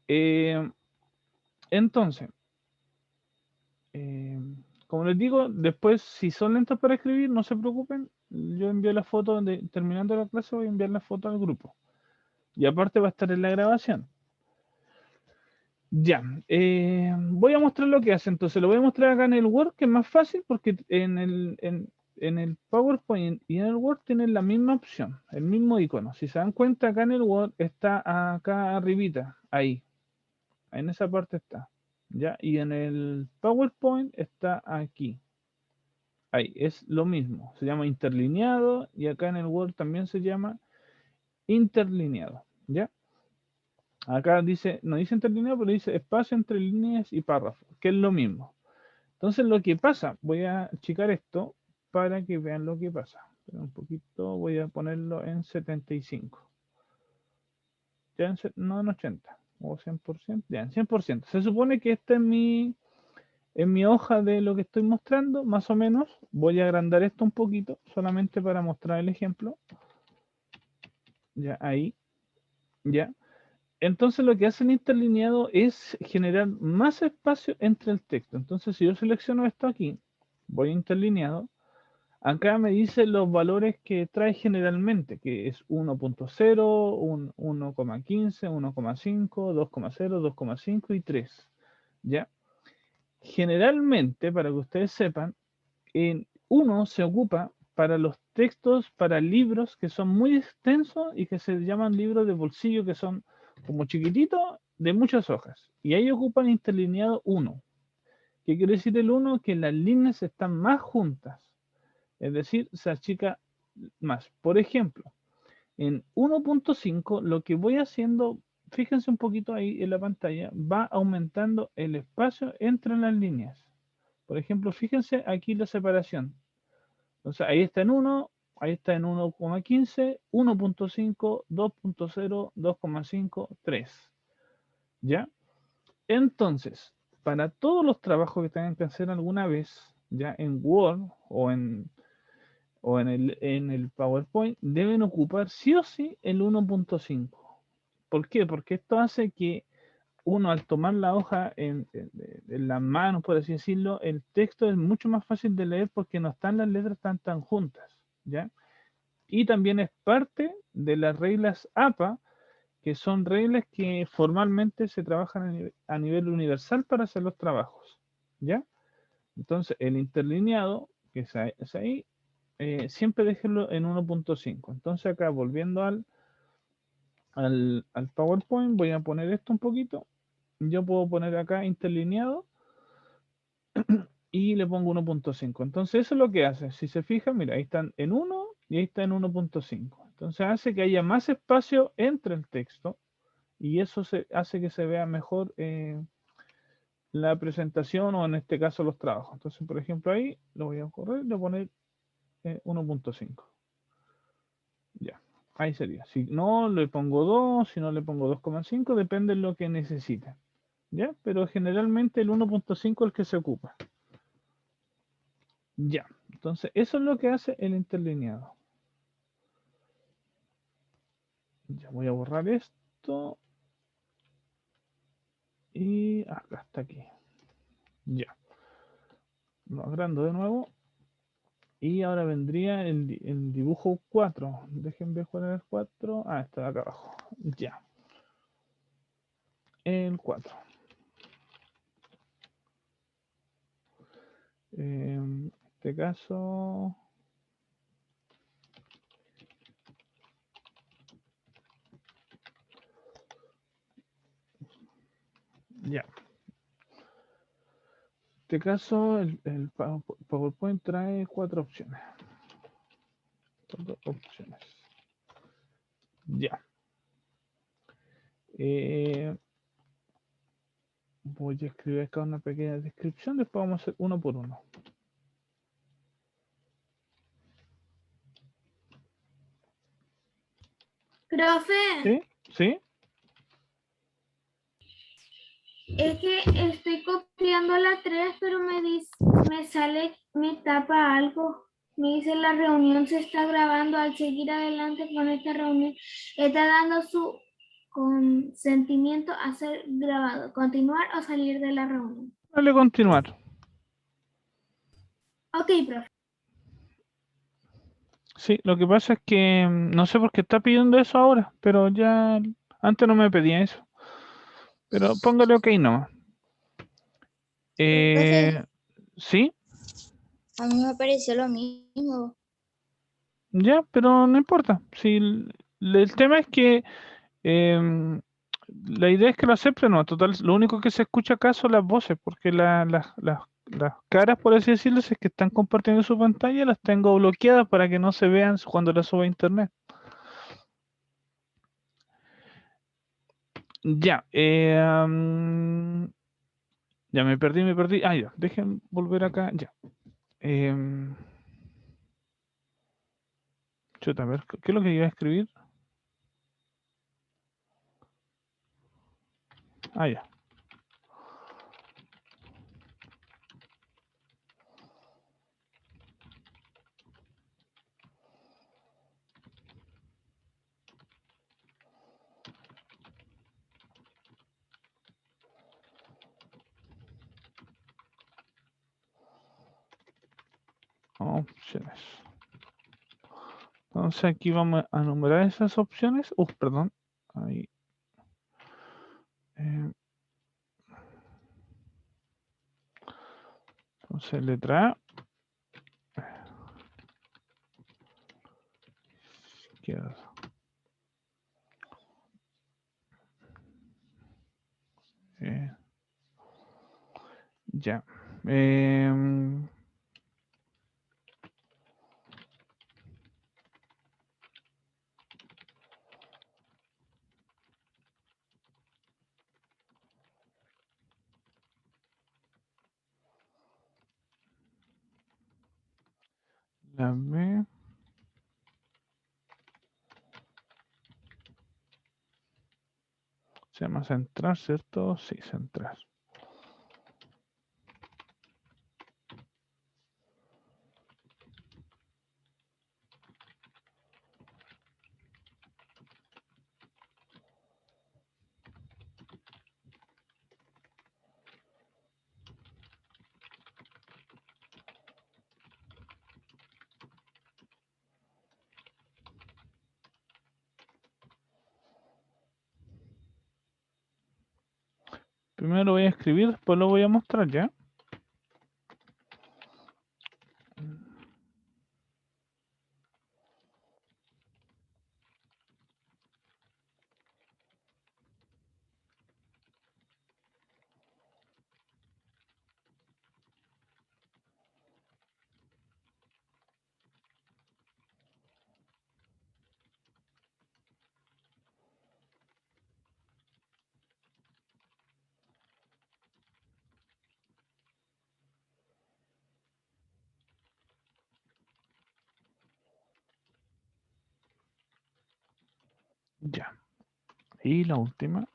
Eh, entonces, eh, como les digo, después, si son lentos para escribir, no se preocupen. Yo envío la foto, terminando la clase, voy a enviar la foto al grupo. Y aparte va a estar en la grabación. Ya, voy a mostrar lo que hace. Entonces lo voy a mostrar acá en el Word, que es más fácil porque en el PowerPoint y en el Word tienen la misma opción, el mismo icono. Si se dan cuenta, acá en el Word está acá arribita, ahí, en esa parte está. Ya, y en el PowerPoint está aquí. Ahí, es lo mismo. Se llama interlineado y acá en el Word también se llama interlineado. ¿Ya? Acá dice, no dice interlineado, pero dice espacio entre líneas y párrafo, que es lo mismo. Entonces lo que pasa, voy a achicar esto para que vean lo que pasa. Espera un poquito, voy a ponerlo en 75. Ya no en 80 o 100%, ya en 100%. Se supone que esta es en mi hoja de lo que estoy mostrando, más o menos. Voy a agrandar esto un poquito, solamente para mostrar el ejemplo. Ya ahí, ya. Entonces lo que hace el interlineado es generar más espacio entre el texto. Entonces si yo selecciono esto aquí, voy a interlineado, acá me dice los valores que trae generalmente, que es 1.0, 1,15, 1,5, 2,0, 2,5 y 3. ¿Ya? Generalmente, para que ustedes sepan, en uno se ocupa para los textos, para libros que son muy extensos y que se llaman libros de bolsillo, que son como chiquititos de muchas hojas. Y ahí ocupan interlineado 1. ¿Qué quiere decir el 1? Que las líneas están más juntas. Es decir, se achica más. Por ejemplo, en 1.5 lo que voy haciendo, fíjense un poquito ahí en la pantalla, va aumentando el espacio entre las líneas. Por ejemplo, fíjense aquí la separación. Entonces ahí está en 1, ahí está en 1,15, 1.5, 2.0, 2,5, 3. ¿Ya? Entonces, para todos los trabajos que tengan que hacer alguna vez, ya en Word en el PowerPoint, deben ocupar sí o sí el 1.5. ¿Por qué? Porque esto hace que uno al tomar la hoja en las manos, por así decirlo, el texto es mucho más fácil de leer porque no están las letras tan juntas, ¿ya? Y también es parte de las reglas APA, que son reglas que formalmente se trabajan a nivel universal para hacer los trabajos, ¿ya? Entonces, el interlineado, que es ahí, siempre déjenlo en 1.5. Entonces, acá volviendo al PowerPoint, voy a poner esto un poquito. Yo puedo poner acá interlineado y le pongo 1.5. Entonces eso es lo que hace. Si se fijan, mira, ahí están en 1 y ahí está en 1.5. Entonces hace que haya más espacio entre el texto y eso hace que se vea mejor la presentación o en este caso los trabajos. Entonces, por ejemplo, ahí lo voy a correr y le voy a poner 1.5. Ya, ahí sería. Si no, le pongo 2, si no le pongo 2,5, depende de lo que necesite. ¿Ya? Pero generalmente el 1.5 es el que se ocupa. Ya, entonces eso es lo que hace el interlineado. Ya voy a borrar esto y acá está aquí. Ya, lo agrando de nuevo y ahora vendría el dibujo 4. Déjenme ver cuál era el 4. Ah, está de acá abajo. Ya, el 4. En este caso, ya. En este caso, el PowerPoint trae 4 opciones. 4 opciones. Ya. Voy a escribir acá una pequeña descripción, después vamos a hacer uno por uno. Profe, ¿Sí? ¿Sí? es que estoy copiando la 3, pero me sale, me tapa algo. Me dice la reunión se está grabando. Al seguir adelante con esta reunión, está dando su consentimiento a ser grabado. Continuar o salir de la reunión. Dale continuar. Ok, profe. Sí, lo que pasa es que no sé por qué está pidiendo eso ahora, pero ya antes no me pedía eso. Pero póngale ok nomás. Profe, Sí, a mí me pareció lo mismo. ya, pero no importa. Si el tema es que em, la idea es que lo acepten, no. Total, lo único que se escucha acá son las voces, porque las caras, por así decirlo, si es que están compartiendo su pantalla, las tengo bloqueadas para que no se vean cuando las suba a internet. Ya, ya me perdí, me perdí. Ah, ya, dejen volver acá, ya. Em, Chuta, a ver, ¿qué es lo que iba a escribir? Ah, ya. Opciones. Entonces aquí vamos a numerar esas opciones. Perdón. Ahí. Eh, entonces letra A. Izquierda. Eh, ya. La B. Se llama centrar, ¿cierto? Sí, centrar. Primero lo voy a escribir, después lo voy a mostrar ya. Ya. Y la última.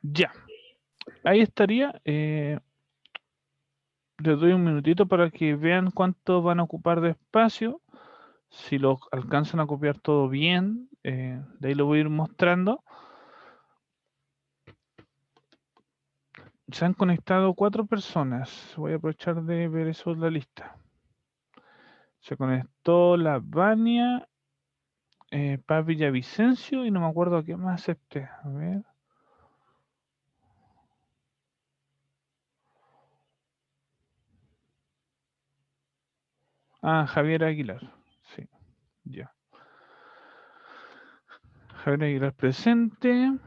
Ya. Ahí estaría. Les doy un minutito para que vean cuánto van a ocupar de espacio. Si lo alcanzan a copiar todo bien, de ahí lo voy a ir mostrando. Se han conectado 4 personas. Voy a aprovechar de ver eso en la lista. Se conectó la Vania, Paz Villavicencio y no me acuerdo a qué más acepté. A ver. Ah, Javier Aguilar. Sí, ya. Javier Aguilar presente.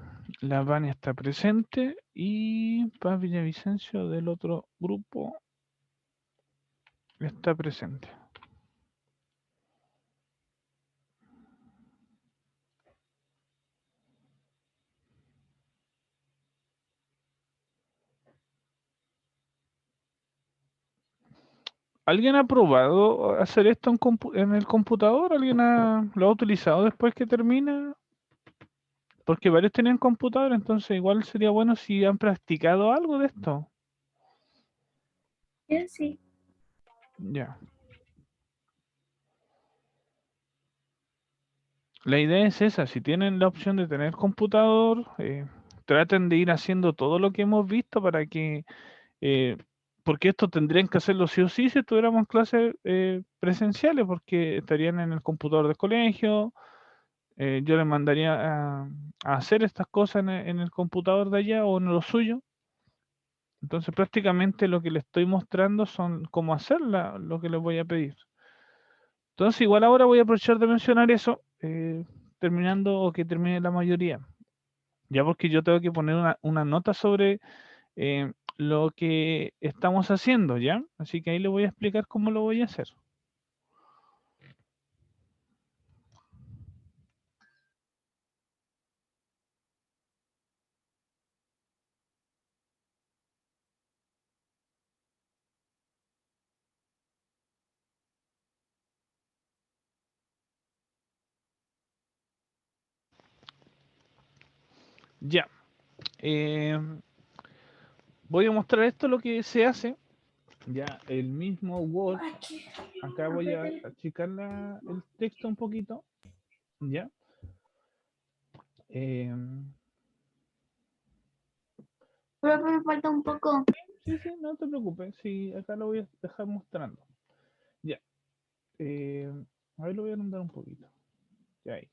La Vania está presente y Paz Villavicencio del otro grupo está presente. ¿Alguien ha probado hacer esto en el computador? ¿Alguien lo ha utilizado después que termina? Porque varios tenían computador, entonces igual sería bueno si han practicado algo de esto. Sí. Ya. La idea es esa, si tienen la opción de tener computador, traten de ir haciendo todo lo que hemos visto para que, porque esto tendrían que hacerlo sí o sí si tuviéramos clases presenciales, porque estarían en el computador del colegio, yo les mandaría a hacer estas cosas en el computador de allá o en lo suyo. Entonces prácticamente lo que les estoy mostrando son cómo hacerla, lo que les voy a pedir. Entonces igual ahora voy a aprovechar de mencionar eso, terminando o que termine la mayoría. Ya porque yo tengo que poner una nota sobre lo que estamos haciendo, ¿ya? Así que ahí le voy a explicar cómo lo voy a hacer. Ya. Voy a mostrar esto lo que se hace. Ya, el mismo Word. Acá voy a achicar el texto un poquito. ¿Ya? Profe, me falta un poco. Sí, sí, no te preocupes. Sí, acá lo voy a dejar mostrando. Ya. A ver, lo voy a agrandar un poquito. Ya ahí.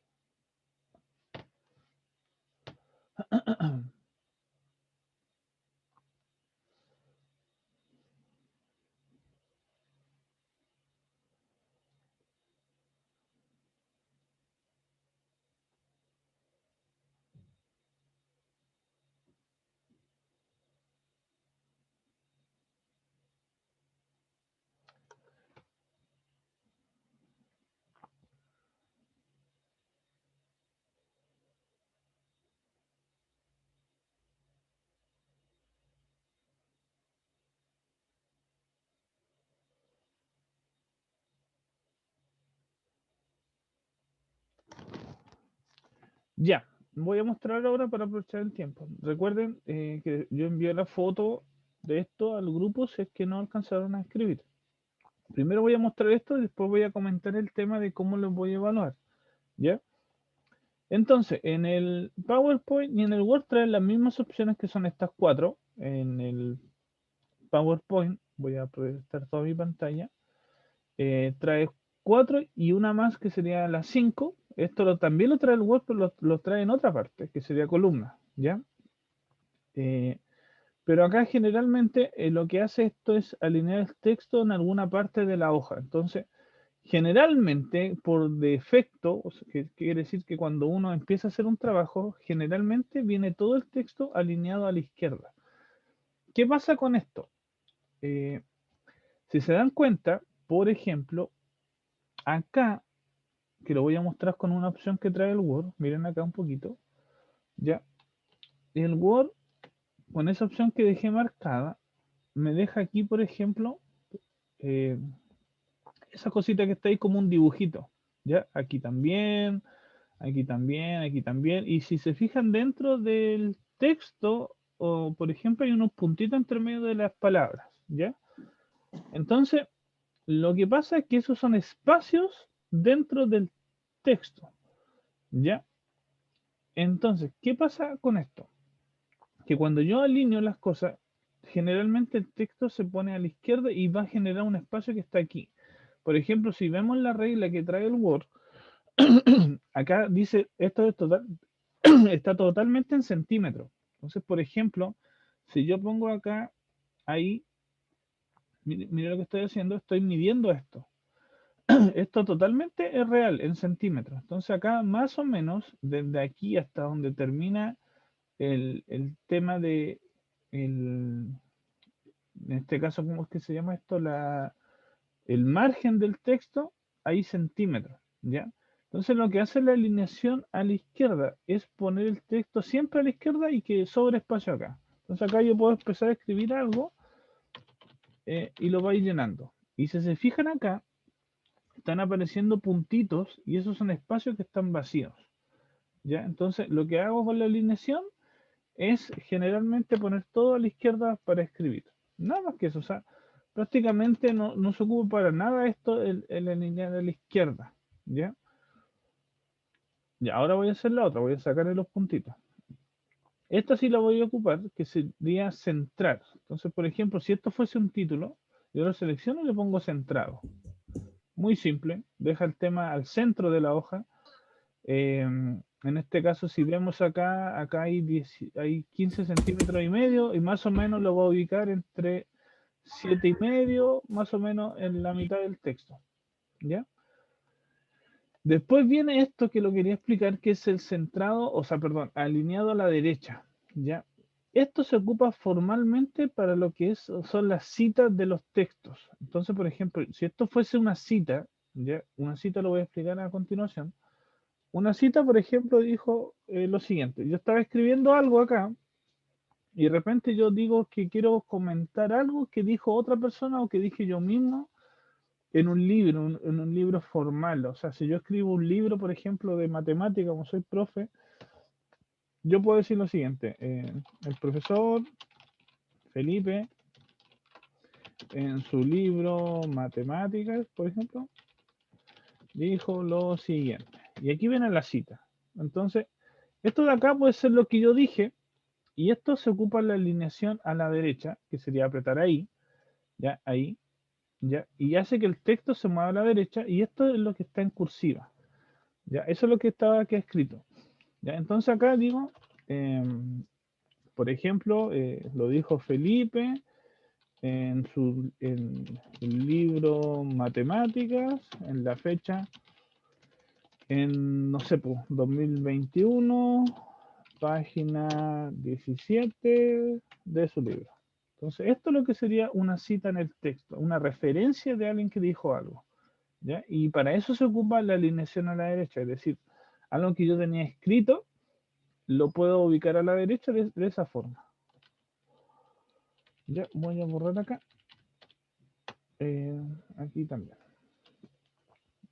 Ya, voy a mostrar ahora para aprovechar el tiempo. Recuerden que yo envié la foto de esto al grupo si es que no alcanzaron a escribir. Primero voy a mostrar esto y después voy a comentar el tema de cómo lo voy a evaluar. ¿Ya? Entonces, en el PowerPoint y en el Word traen las mismas opciones que son estas cuatro. En el PowerPoint, voy a proyectar toda mi pantalla, trae cuatro y una más que sería las 5. Esto también lo trae el Word, pero lo trae en otra parte, que sería columna, ¿ya? Pero acá generalmente lo que hace esto es alinear el texto en alguna parte de la hoja. Entonces, generalmente, por defecto, o sea, que quiere decir que cuando uno empieza a hacer un trabajo, generalmente viene todo el texto alineado a la izquierda. ¿Qué pasa con esto? Eh, si se dan cuenta, por ejemplo, acá, que lo voy a mostrar con una opción que trae el Word, miren acá un poquito, ya, el Word, con esa opción que dejé marcada, me deja aquí, por ejemplo, eh, esa cosita que está ahí como un dibujito, ya, aquí también, aquí también, aquí también, y si se fijan dentro del texto, o por ejemplo, hay unos puntitos entre medio de las palabras, ya. Entonces, lo que pasa es que esos son espacios dentro del texto, ¿ya? Entonces, ¿qué pasa con esto? Que cuando yo alineo las cosas, generalmente el texto se pone a la izquierda y va a generar un espacio que está aquí. Por ejemplo, si vemos la regla que trae el Word, acá dice, esto es total, está totalmente en centímetros. Entonces, por ejemplo, si yo pongo acá, ahí, mire lo que estoy haciendo, estoy midiendo esto. Esto totalmente es real, en centímetros. Entonces acá más o menos, desde aquí hasta donde termina el tema de, en este caso, ¿cómo es que se llama esto? El margen del texto, hay centímetros, ¿ya? Entonces lo que hace la alineación a la izquierda es poner el texto siempre a la izquierda y que sobre espacio acá. Entonces acá yo puedo empezar a escribir algo y lo va a ir llenando. Y si se fijan acá, están apareciendo puntitos y esos son espacios que están vacíos, ¿ya? Entonces lo que hago con la alineación es generalmente poner todo a la izquierda para escribir. Nada más que eso, o sea, prácticamente no se ocupa para nada esto el alinear a la izquierda, ¿ya? Y ahora voy a hacer la otra, voy a sacarle los puntitos. Esta sí la voy a ocupar, que sería centrar. Entonces, por ejemplo, si esto fuese un título, yo lo selecciono y le pongo centrado. Muy simple, deja el tema al centro de la hoja. En este caso, si vemos acá, hay 15 centímetros y medio y más o menos lo voy a ubicar entre 7 y medio, más o menos en la mitad del texto. ¿Ya? Después viene esto que lo quería explicar, que es el centrado, o sea, perdón, alineado a la derecha. ¿Ya? Esto se ocupa formalmente para lo que son las citas de los textos. Entonces, por ejemplo, si esto fuese una cita, ¿ya? Una cita lo voy a explicar a continuación. Una cita, por ejemplo, dijo lo siguiente. Yo estaba escribiendo algo acá y de repente yo digo que quiero comentar algo que dijo otra persona o que dije yo mismo en un libro, en un libro formal. O sea, si yo escribo un libro, por ejemplo, de matemática, como soy profe, yo puedo decir lo siguiente. El profesor Felipe, en su libro Matemáticas, por ejemplo, dijo lo siguiente. Y aquí viene la cita. Entonces, esto de acá puede ser lo que yo dije, y esto se ocupa en la alineación a la derecha, que sería apretar ahí, ya, ahí, ya, y hace que el texto se mueva a la derecha, y esto es lo que está en cursiva, ya, eso es lo que estaba aquí escrito, ya, entonces acá digo, por ejemplo, lo dijo Felipe en el libro Matemáticas, en la fecha, no sé, pues, 2021, página 17 de su libro. Entonces, esto es lo que sería una cita en el texto, una referencia de alguien que dijo algo, ¿ya? Y para eso se ocupa la alineación a la derecha, es decir, algo que yo tenía escrito, lo puedo ubicar a la derecha de esa forma. Ya, voy a borrar acá. Aquí también.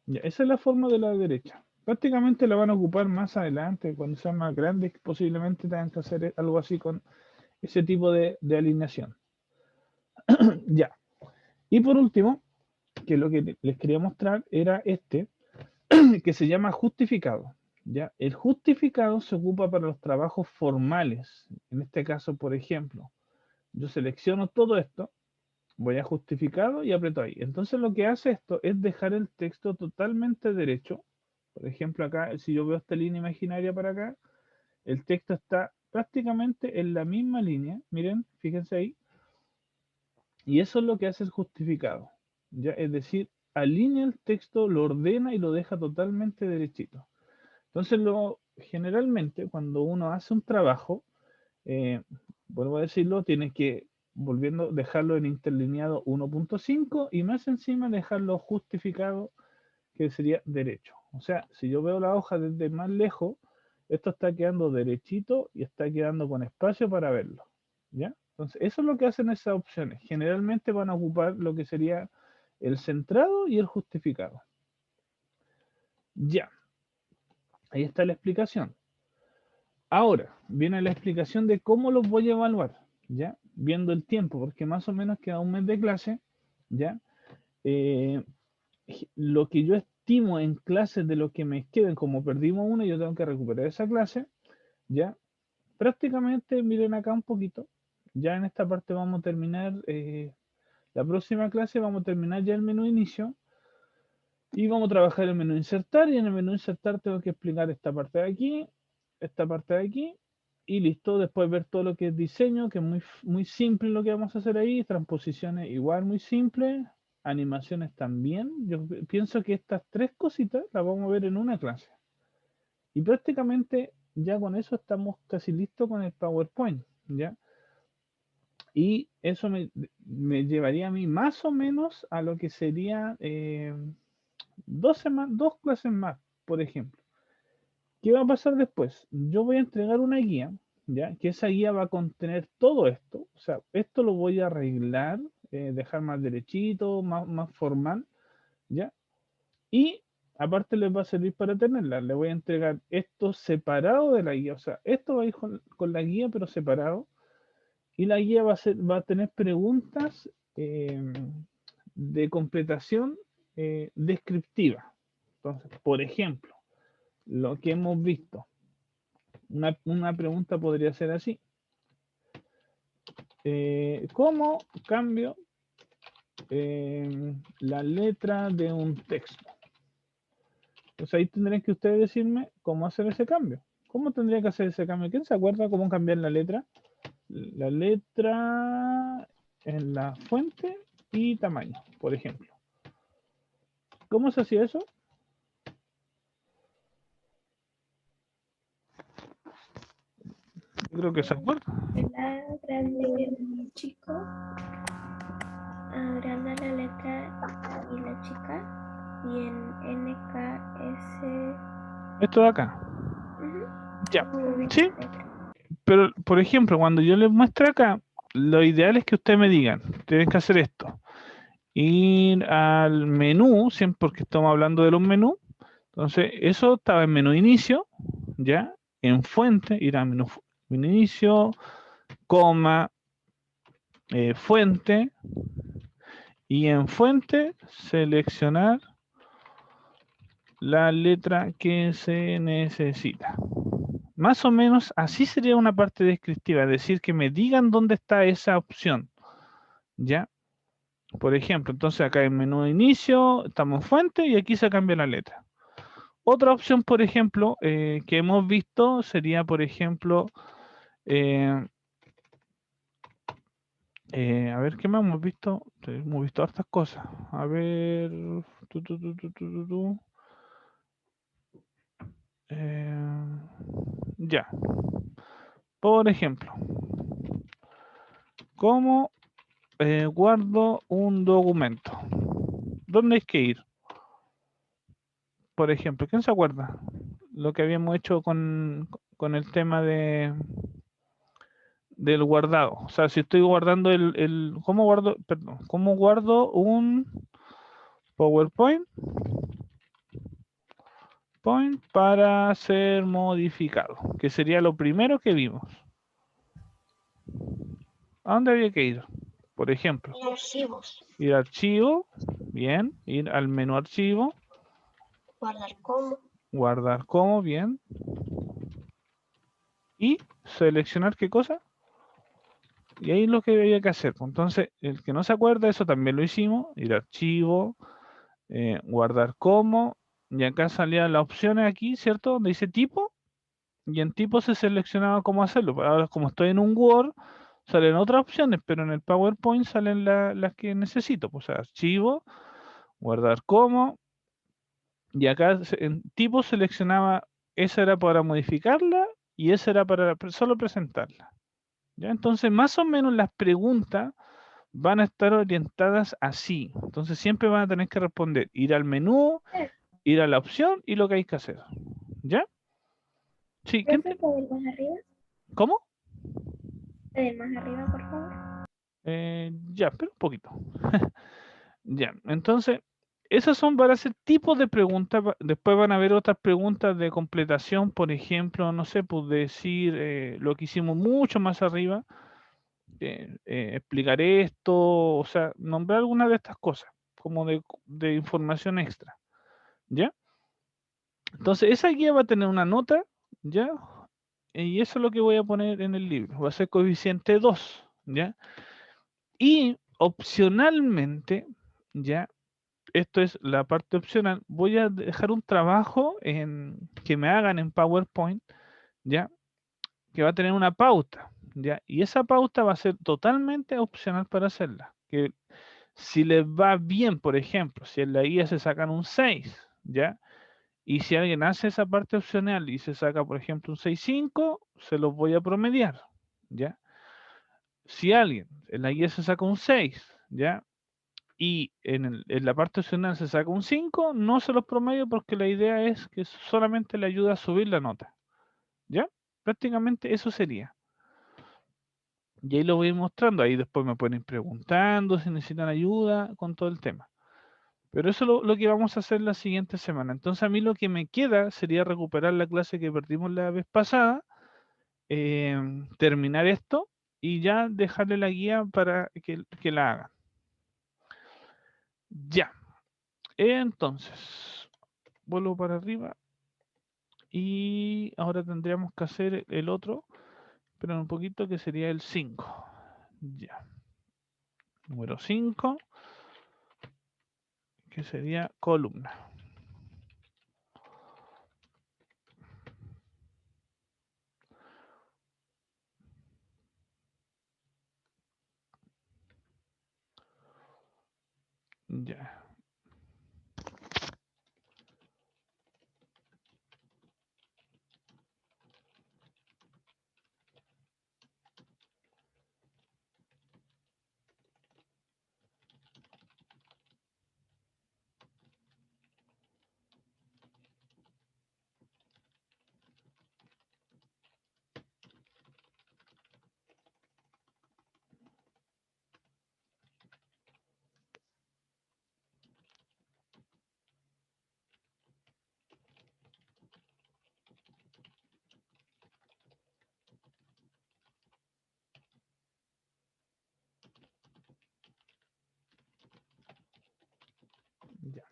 Ya, esa es la forma de la derecha. Prácticamente la van a ocupar más adelante, cuando sean más grandes, posiblemente tengan que hacer algo así con ese tipo de alineación. Ya. Y por último, que lo que les quería mostrar era este, que se llama justificado. ¿Ya? El justificado se ocupa para los trabajos formales. En este caso, por ejemplo, yo selecciono todo esto, voy a justificado y aprieto ahí. Entonces lo que hace esto es dejar el texto totalmente derecho. Por ejemplo, acá, si yo veo esta línea imaginaria para acá, el texto está prácticamente en la misma línea. Miren, fíjense ahí. Y eso es lo que hace el justificado. ¿Ya? Es decir, alinea el texto, lo ordena y lo deja totalmente derechito. Entonces, generalmente, cuando uno hace un trabajo, vuelvo a decirlo, tienes que, volviendo, dejarlo en interlineado 1.5 y más encima dejarlo justificado, que sería derecho. O sea, si yo veo la hoja desde más lejos, esto está quedando derechito y está quedando con espacio para verlo. ¿Ya? Entonces, eso es lo que hacen esas opciones. Generalmente van a ocupar lo que sería el centrado y el justificado. Ya, ahí está la explicación. Ahora, viene la explicación de cómo los voy a evaluar, ¿ya? Viendo el tiempo, porque más o menos queda un mes de clase, ¿ya? Eh, lo que yo estimo en clases de lo que me queden, como perdimos una, yo tengo que recuperar esa clase, ¿ya? Prácticamente, miren acá un poquito, ya en esta parte vamos a terminar, la próxima clase vamos a terminar ya el menú inicio, y vamos a trabajar el menú insertar, y en el menú insertar tengo que explicar esta parte de aquí, esta parte de aquí, y listo. Después ver todo lo que es diseño, que es muy simple lo que vamos a hacer ahí, transposiciones igual muy simple, animaciones también. Yo pienso que estas tres cositas las vamos a ver en una clase. Y prácticamente ya con eso estamos casi listos con el PowerPoint, ¿ya? Y eso me llevaría a mí más o menos a lo que sería 2 clases más, por ejemplo. ¿Qué va a pasar después? Yo voy a entregar una guía, ¿ya? Que esa guía va a contener todo esto. O sea, esto lo voy a arreglar, dejar más derechito, más formal, ¿ya? Y aparte les va a servir para tenerla. Le voy a entregar esto separado de la guía. O sea, esto va a ir con la guía, pero separado. Y la guía va a tener preguntas de completación descriptiva. Entonces, por ejemplo, lo que hemos visto. Una pregunta podría ser así. ¿Cómo cambio la letra de un texto? Pues ahí tendrían que ustedes decirme cómo hacer ese cambio. ¿Cómo tendría que hacer ese cambio? ¿Quién se acuerda cómo cambiar la letra? La letra en la fuente y tamaño, por ejemplo. ¿Cómo se hacía eso? Yo creo que se acuerda. La grande y el chico. Agranda la letra y la chica. Y en NKS. Esto de acá. Ya. Sí. Pero, por ejemplo, cuando yo les muestre acá, lo ideal es que ustedes me digan, tienen que hacer esto. Ir al menú, siempre porque estamos hablando de los menús. Entonces, eso estaba en menú inicio, ¿ya? En fuente, ir a menú inicio, coma, fuente. Y en fuente, seleccionar la letra que se necesita. Más o menos así sería una parte descriptiva, es decir, que me digan dónde está esa opción, ¿ya? Por ejemplo, entonces acá en menú de inicio, estamos en fuente y aquí se cambia la letra. Otra opción, por ejemplo, que hemos visto sería, por ejemplo, a ver, ¿qué más hemos visto? Hemos visto hartas cosas. A ver... ya. Por ejemplo, ¿cómo guardo un documento? ¿Dónde hay que ir? Por ejemplo, ¿quién se acuerda? Lo que habíamos hecho con el tema del guardado. O sea, si estoy guardando ¿cómo guardo? Perdón, ¿cómo guardo un PowerPoint? Para ser modificado, que sería lo primero que vimos. ¿A dónde había que ir? Por ejemplo, Archivos. ir a archivo, bien, ir al menú archivo, Guardar como. guardar como, bien, y seleccionar qué cosa. Y ahí es lo que había que hacer. Entonces, el que no se acuerda, eso también lo hicimos, ir a archivo, guardar como, y acá salían las opciones aquí, ¿cierto? Donde dice tipo, y en tipo se seleccionaba cómo hacerlo. Ahora, como estoy en un Word, salen otras opciones, pero en el PowerPoint salen las que necesito. Pues archivo, guardar como, y acá en tipo seleccionaba, esa era para modificarla y esa era para solo presentarla. ¿Ya? Entonces, más o menos las preguntas van a estar orientadas así. Entonces, siempre van a tener que responder, ir al menú, ir a la opción y lo que hay que hacer. ¿Ya? Sí, ¿quién ¿Profe, puede ir más arriba? ¿Cómo? ¿Puede ir más arriba, por favor? Ya, pero un poquito. Ya, entonces, esas son para hacer tipos de preguntas. Después van a haber otras preguntas de completación, por ejemplo, no sé, pues decir lo que hicimos mucho más arriba, explicar esto, o sea, nombrar alguna de estas cosas, como de información extra, ¿ya? Entonces, esa guía va a tener una nota, ¿ya? Y eso es lo que voy a poner en el libro. Va a ser coeficiente 2, ¿ya? Y opcionalmente, ¿ya? Esto es la parte opcional. Voy a dejar un trabajo que me hagan en PowerPoint, ¿ya? Que va a tener una pauta, ¿ya? Y esa pauta va a ser totalmente opcional para hacerla. Que si les va bien, por ejemplo, si en la guía se sacan un 6, ¿ya? Y si alguien hace esa parte opcional y se saca, por ejemplo, un 6.5, se los voy a promediar, ¿ya? Si alguien en la guía se saca un 6, ¿ya? Y en la parte opcional se saca un 5, no se los promedio porque la idea es que solamente le ayuda a subir la nota, ¿ya? Prácticamente eso sería. Y ahí lo voy mostrando, ahí después me pueden ir preguntando si necesitan ayuda con todo el tema. Pero eso es lo que vamos a hacer la siguiente semana. Entonces a mí lo que me queda sería recuperar la clase que perdimos la vez pasada, terminar esto y ya dejarle la guía para que la hagan. Ya. Entonces, vuelvo para arriba y ahora tendríamos que hacer el otro, pero un poquito que sería el 5. Ya. Número 5, que sería columna. Ya. Ya.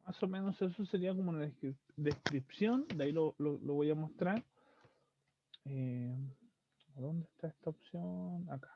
Más o menos eso sería como una descripción. De ahí lo voy a mostrar. ¿Dónde está esta opción? Acá.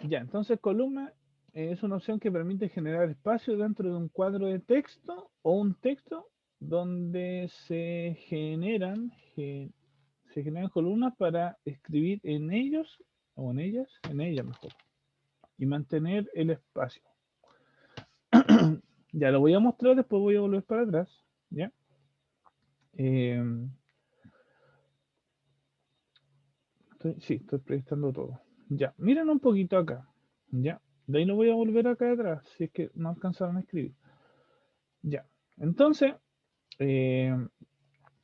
Ya, entonces columna es una opción que permite generar espacio dentro de un cuadro de texto o un texto donde se generan columnas para escribir en ellos o en ellas mejor, y mantener el espacio. Ya lo voy a mostrar, después voy a volver para atrás, ¿ya? Sí, estoy proyectando todo. Ya, miren un poquito acá, ¿ya? De ahí no voy a volver acá atrás, si es que no alcanzaron a escribir. Ya, entonces, eh,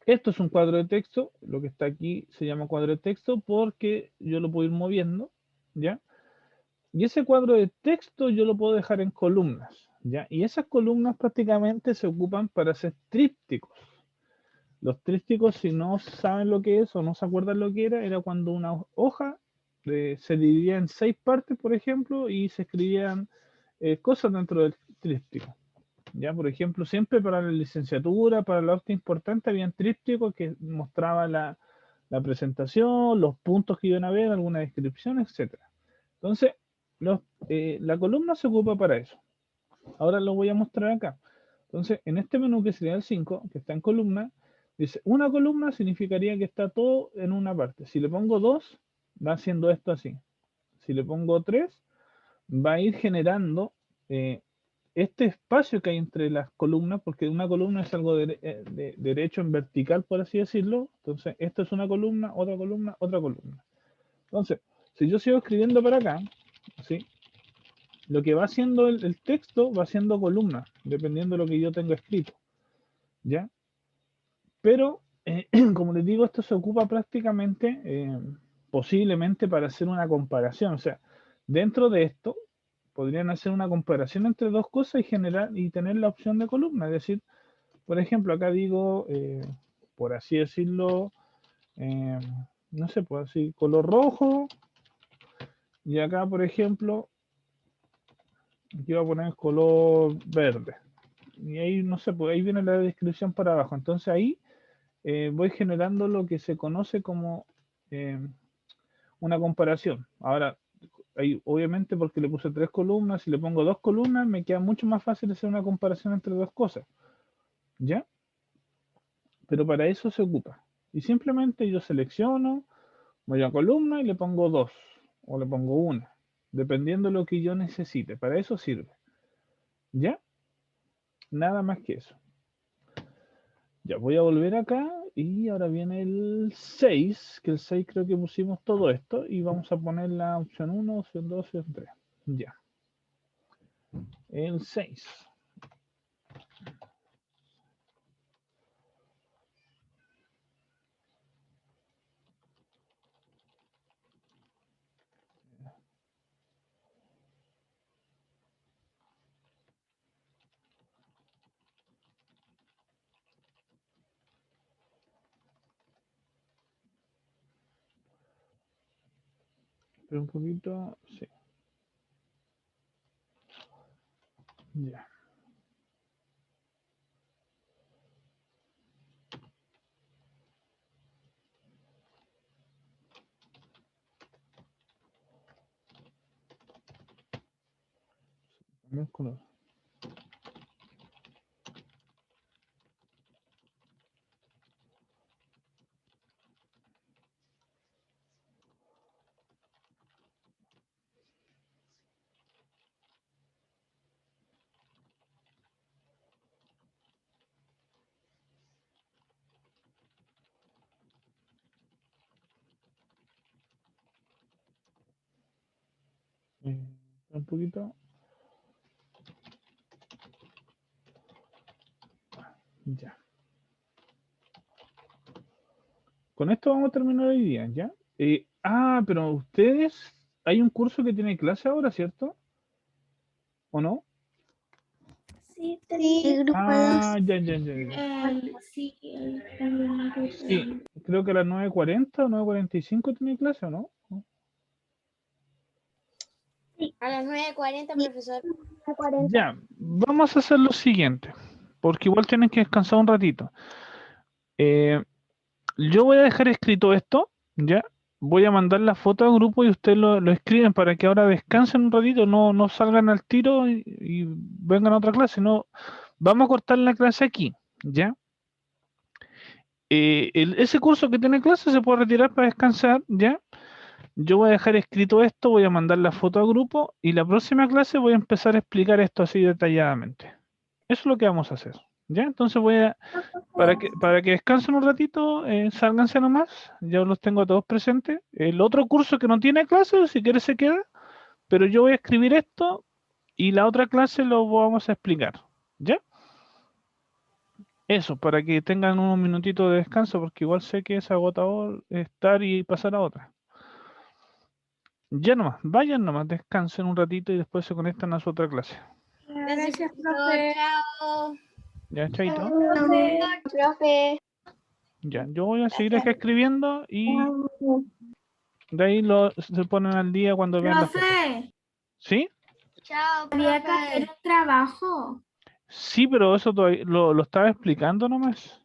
esto es un cuadro de texto, lo que está aquí se llama cuadro de texto porque yo lo puedo ir moviendo, ¿ya? Y ese cuadro de texto yo lo puedo dejar en columnas, ¿ya? Y esas columnas prácticamente se ocupan para hacer trípticos. Los trípticos, si no saben lo que es o no se acuerdan lo que era cuando una hoja se dividía en 6 partes, por ejemplo, y se escribían cosas dentro del tríptico. Ya, por ejemplo, siempre para la licenciatura, para la acta importante, habían trípticos que mostraban la presentación, los puntos que iban a ver, alguna descripción, etcétera. Entonces, la columna se ocupa para eso. Ahora lo voy a mostrar acá. Entonces, en este menú que sería el 5, que está en columna, dice, una columna significaría que está todo en una parte. Si le pongo 2, va haciendo esto así. Si le pongo 3, va a ir generando este espacio que hay entre las columnas, porque una columna es algo de derecho en vertical, por así decirlo. Entonces, esto es una columna, otra columna, otra columna. Entonces, si yo sigo escribiendo para acá, ¿sí? Lo que va haciendo el texto va haciendo columnas, dependiendo de lo que yo tenga escrito, ¿ya? Pero, como les digo, esto se ocupa prácticamente, posiblemente para hacer una comparación. O sea, dentro de esto, podrían hacer una comparación entre dos cosas y generar y tener la opción de columna. Es decir, por ejemplo, acá digo, por así decirlo, eh, no sé, pues así, color rojo, y acá, por ejemplo, aquí voy a poner color verde. Y ahí, no sé, pues ahí viene la descripción para abajo. Entonces ahí voy generando lo que se conoce como una comparación. Ahora, ahí, obviamente porque le puse 3 columnas, si le pongo 2 columnas, me queda mucho más fácil hacer una comparación entre dos cosas. ¿Ya? Pero para eso se ocupa. Y simplemente yo selecciono, voy a columna y le pongo 2 o le pongo 1, dependiendo de lo que yo necesite. Para eso sirve. ¿Ya? Nada más que eso. Ya voy a volver acá y ahora viene el 6, que el 6 creo que pusimos todo esto y vamos a poner la opción 1, opción 2, opción 3. Ya. El 6. Pero un poquito, sí. Ya. Cambia el color. Un poquito. Ya. Con esto vamos a terminar hoy día, ¿ya? Pero ustedes, hay un curso que tiene clase ahora, ¿cierto? ¿O no? Sí, Sí, grupo 2. Ya, ya, ya, ya. Sí, también el grupo Sí, creo que a las 9:40 o 9:45 tiene clase, ¿o no? A las 9:40, profesor. 40. Ya, vamos a hacer lo siguiente, porque igual tienen que descansar un ratito. Eh, yo voy a dejar escrito esto, ¿ya? Voy a mandar la foto al grupo y ustedes lo escriben para que ahora descansen un ratito, no salgan al tiro y vengan a otra clase, no. Vamos a cortar la clase aquí, ¿ya? Ese curso que tiene clase se puede retirar para descansar, ¿ya? Yo voy a dejar escrito esto, voy a mandar la foto al grupo y la próxima clase voy a empezar a explicar esto así detalladamente. Eso es lo que vamos a hacer, ¿ya? Entonces para que descansen un ratito, sálganse nomás, ya los tengo a todos presentes. El otro curso que no tiene clase, si quieres se queda, pero yo voy a escribir esto y la otra clase lo vamos a explicar, ¿ya? Eso, para que tengan unos minutitos de descanso, porque igual sé que es agotador estar y pasar a otra. Ya nomás, vayan nomás, descansen un ratito y después se conectan a su otra clase. Gracias, profesor. profe. Chao. Ya, chaito. Profe. Ya, yo voy a seguir acá escribiendo y de ahí se ponen al día cuando vean la foto. Profe, ¿Sí? Chao, había que hacer profe. un trabajo. Sí, pero eso todavía lo estaba explicando nomás.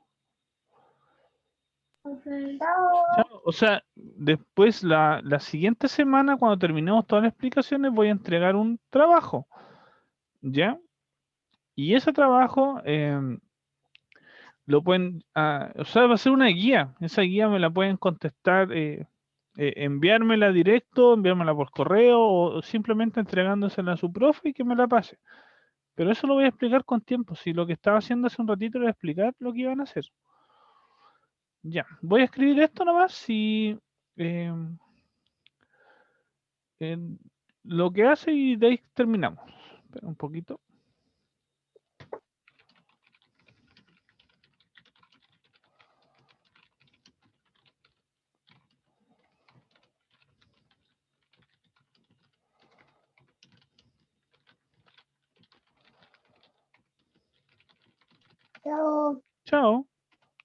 Profe. Chao. O sea, después la siguiente semana, cuando terminemos todas las explicaciones, voy a entregar un trabajo. ¿Ya? Y ese trabajo lo pueden, o sea, va a ser una guía. Esa guía me la pueden contestar, enviármela directo, enviármela por correo o simplemente entregándosela a su profe y que me la pase. Pero eso lo voy a explicar con tiempo. Si lo que estaba haciendo hace un ratito era explicar lo que iban a hacer. Ya, voy a escribir esto nomás y em, en lo que hace y de ahí terminamos. Espera un poquito. Chao. Chao.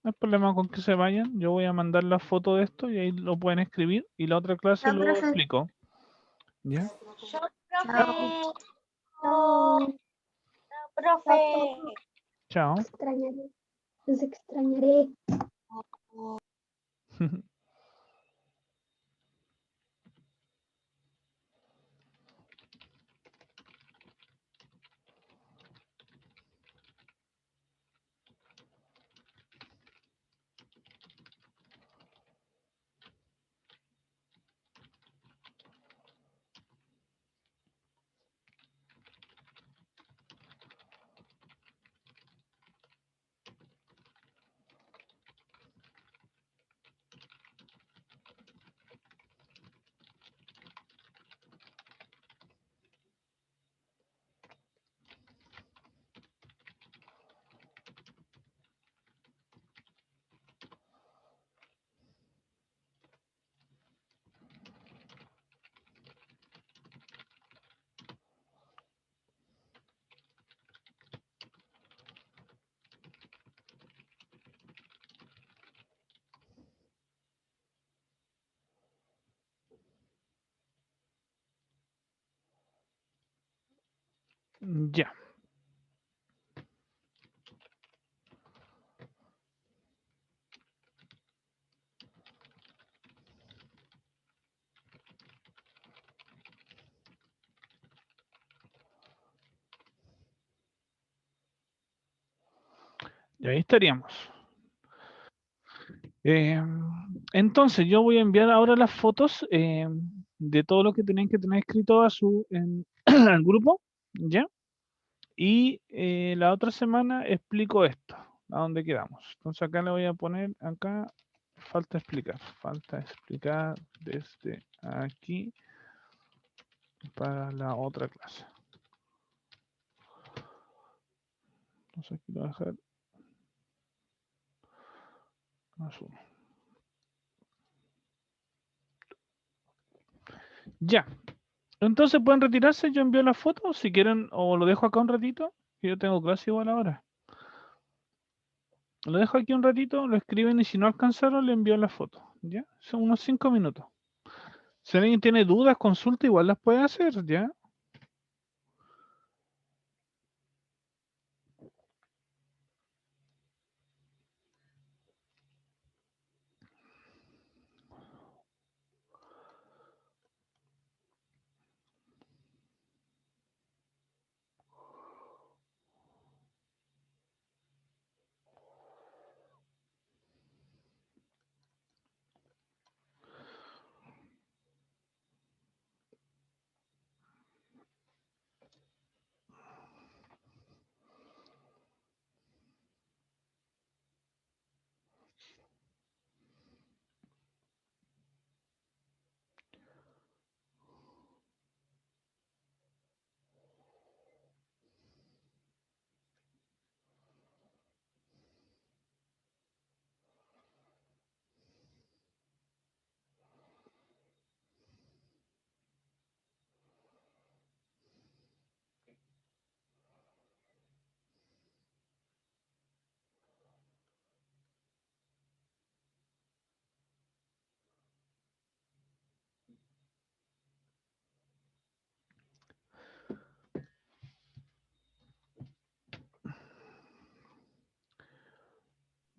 No hay problema con que se vayan. Yo voy a mandar la foto de esto y ahí lo pueden escribir y la otra clase Chao, lo profe. explico. ¿Ya? Chao, Chao. profe. Chao. Profe. Chao. Extrañaré. Los extrañaré. Ya. Y ahí estaríamos. Entonces, yo voy a enviar ahora las fotos de todo lo que tenían que tener escrito a al grupo, ¿ya? Y la otra semana explico esto, a dónde quedamos. Entonces acá le voy a poner, acá, falta explicar desde aquí para la otra clase. Entonces aquí lo voy a dejar azul. Ya. Entonces pueden retirarse, yo envío las fotos si quieren, o lo dejo acá un ratito, que yo tengo clase igual ahora. Lo dejo aquí un ratito, lo escriben y si no alcanzaron le envío las fotos. ¿Ya? Son unos 5 minutos. Si alguien tiene dudas, consulta, igual las puede hacer, ¿ya?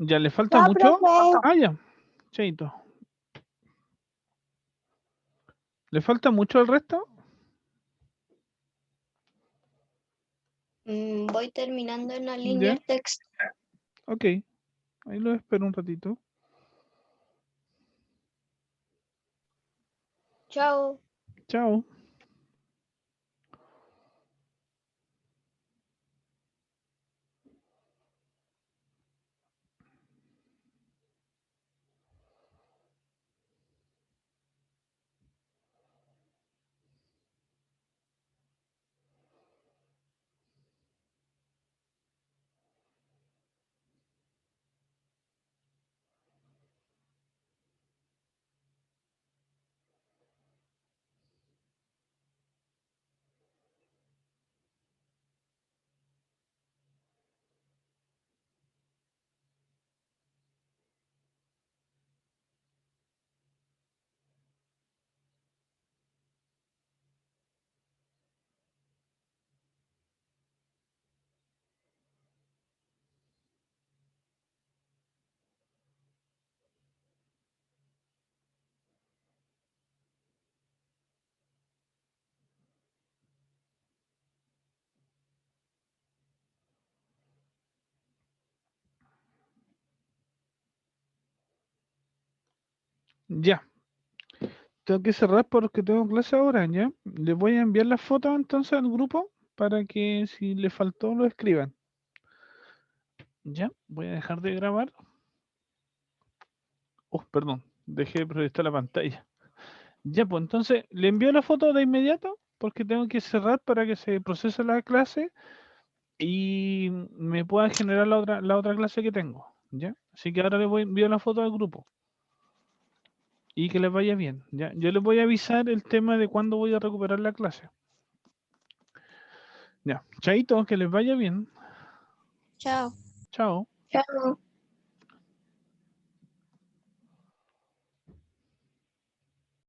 ¿Ya le falta Ya, mucho? profe. Ah, ya. Chaito. ¿Le falta mucho al resto? Voy terminando en la Ya. línea text. Ok. Ahí lo espero un ratito. Chao. Chao. Ya. Tengo que cerrar porque tengo clase ahora, ¿ya? Les voy a enviar las fotos entonces al grupo para que si le faltó lo escriban. Ya, voy a dejar de grabar. Oh, perdón, dejé de proyectar la pantalla. Ya, pues entonces le envío la foto de inmediato porque tengo que cerrar para que se procese la clase y me pueda generar la otra clase que tengo. ¿Ya? Así que ahora le voy a enviar la foto al grupo y que les vaya bien. ¿Ya? Yo les voy a avisar el tema de cuándo voy a recuperar la clase. Ya, chaito, que les vaya bien. Chao. Chao. Chao.